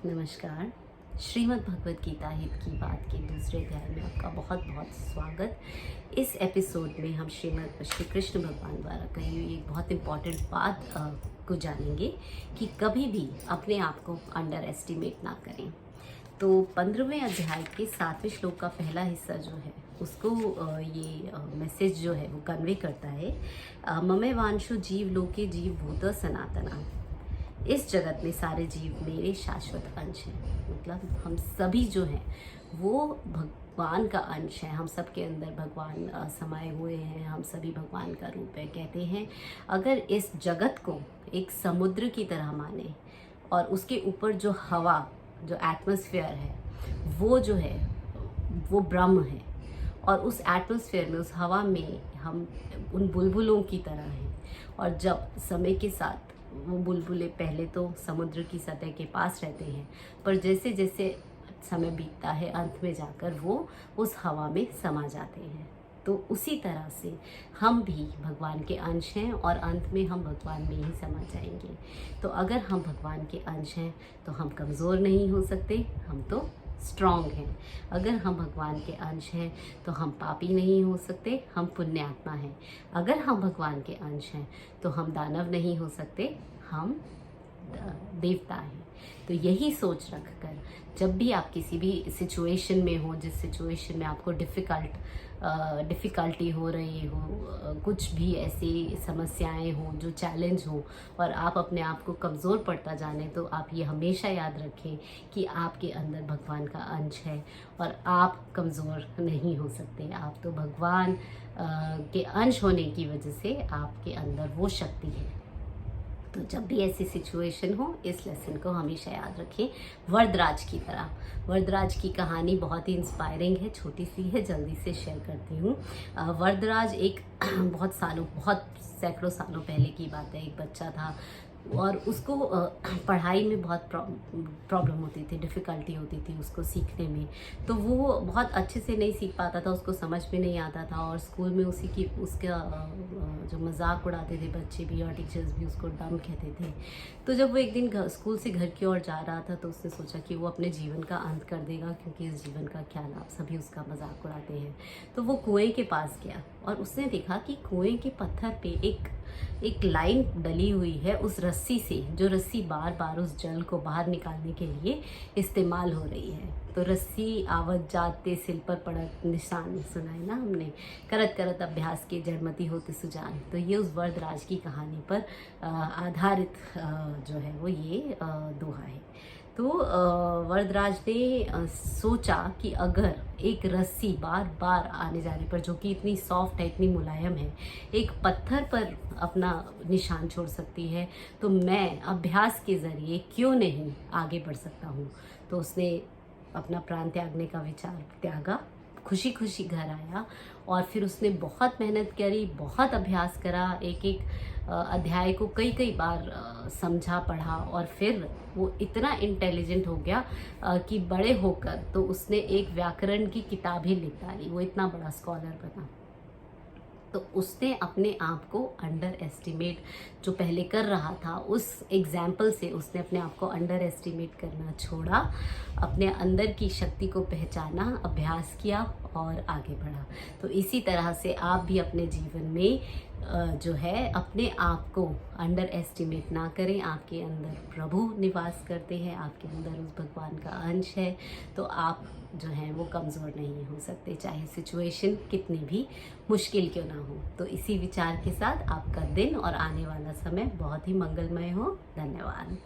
नमस्कार। श्रीमद् भगवत गीता हित की बात के दूसरे अध्याय में आपका बहुत बहुत स्वागत। इस एपिसोड में हम श्री कृष्ण भगवान द्वारा कही हुई एक बहुत इम्पॉर्टेंट बात को जानेंगे कि कभी भी अपने आप को अंडर एस्टिमेट ना करें। तो 15वें अध्याय के 7वें श्लोक का पहला हिस्सा जो है उसको ये मैसेज जो है वो कन्वे करता है, ममे वांशो जीव लोके जीव भूत सनातना। इस जगत में सारे जीव मेरे शाश्वत अंश हैं। मतलब हम सभी जो हैं वो भगवान का अंश है। हम सब के अंदर भगवान समाये हुए हैं। हम सभी भगवान का रूप है। कहते हैं अगर इस जगत को एक समुद्र की तरह माने और उसके ऊपर जो हवा, जो एटमॉस्फेयर है, वो जो है वो ब्रह्म है, और उस एटमॉस्फेयर में, उस हवा में हम उन बुलबुलों की तरह हैं। और जब समय के साथ वो बुलबुलें पहले तो समुद्र की सतह के पास रहते हैं, पर जैसे जैसे समय बीतता है अंत में जाकर वो उस हवा में समा जाते हैं। तो उसी तरह से हम भी भगवान के अंश हैं और अंत में हम भगवान में ही समा जाएंगे। तो अगर हम भगवान के अंश हैं तो हम कमज़ोर नहीं हो सकते, हम तो स्ट्रॉन्ग हैं। अगर हम भगवान के अंश हैं तो हम पापी नहीं हो सकते, हम पुण्यात्मा हैं। अगर हम भगवान के अंश हैं तो हम दानव नहीं हो सकते, हम देवता हैं। तो यही सोच रखकर जब भी आप किसी भी सिचुएशन में हो, जिस सिचुएशन में आपको डिफ़िकल्टी हो रही हो, कुछ भी ऐसी समस्याएं हो, जो चैलेंज हो और आप अपने आप को कमज़ोर पड़ता जाने, तो आप ये हमेशा याद रखें कि आपके अंदर भगवान का अंश है और आप कमज़ोर नहीं हो सकते। आप तो भगवान के अंश होने की वजह से आपके अंदर वो शक्ति है। तो जब भी ऐसी सिचुएशन हो, इस लेसन को हमेशा याद रखें। वरदराज की तरह, वरदराज की कहानी बहुत ही इंस्पायरिंग है, छोटी सी है, जल्दी से शेयर करती हूँ। वरदराज एक बहुत सैकड़ों सालों पहले की बात है। एक बच्चा था और उसको पढ़ाई में बहुत प्रॉब्लम होती थी, डिफ़िकल्टी होती थी उसको सीखने में। तो वो बहुत अच्छे से नहीं सीख पाता था, उसको समझ में नहीं आता था, और स्कूल में उसका जो मजाक उड़ाते थे बच्चे भी और टीचर्स भी, उसको डम कहते थे। तो जब वो एक दिन स्कूल से घर की ओर जा रहा था तो उसने सोचा कि वो अपने जीवन का अंत कर देगा, क्योंकि इस जीवन का क्या लाभ, सभी उसका मजाक उड़ाते हैं। तो वो कुएं के पास गया और उसने देखा कि कुएं के पत्थर पे एक लाइन डली हुई है उस रस्सी से, जो रस्सी बार बार उस जल को बाहर निकालने के लिए इस्तेमाल हो रही है। तो रस्सी आवत जाते सिल पर पड़त निशान, सुना है ना हमने, करत करत अभ्यास के जड़मती होते सुजान। तो ये उस वरदराज की कहानी पर आधारित जो है वो ये दोहा है। तो वरदराज ने सोचा कि अगर एक रस्सी बार बार आने जाने पर, जो कि इतनी सॉफ्ट है, इतनी मुलायम है, एक पत्थर पर अपना निशान छोड़ सकती है, तो मैं अभ्यास के ज़रिए क्यों नहीं आगे बढ़ सकता हूँ। तो उसने अपना प्राण त्यागने का विचार त्यागा, खुशी खुशी घर आया और फिर उसने बहुत मेहनत करी, बहुत अभ्यास करा, एक एक अध्याय को कई कई बार समझा, पढ़ा, और फिर वो इतना इंटेलिजेंट हो गया कि बड़े होकर तो उसने एक व्याकरण की किताब ही लिख डाली। वो इतना बड़ा स्कॉलर बना। तो उसने अपने आप को अंडर एस्टिमेट जो पहले कर रहा था, उस एग्जाम्पल से उसने अपने आप को अंडर एस्टिमेट करना छोड़ा, अपने अंदर की शक्ति को पहचाना, अभ्यास किया और आगे बढ़ा। तो इसी तरह से आप भी अपने जीवन में जो है अपने आप को अंडर एस्टिमेट ना करें। आपके अंदर प्रभु निवास करते हैं, आपके अंदर उस भगवान का अंश है, तो आप जो हैं वो कमज़ोर नहीं हो सकते, चाहे सिचुएशन कितनी भी मुश्किल क्यों ना हो। तो इसी विचार के साथ आपका दिन और आने वाला समय बहुत ही मंगलमय हो। धन्यवाद।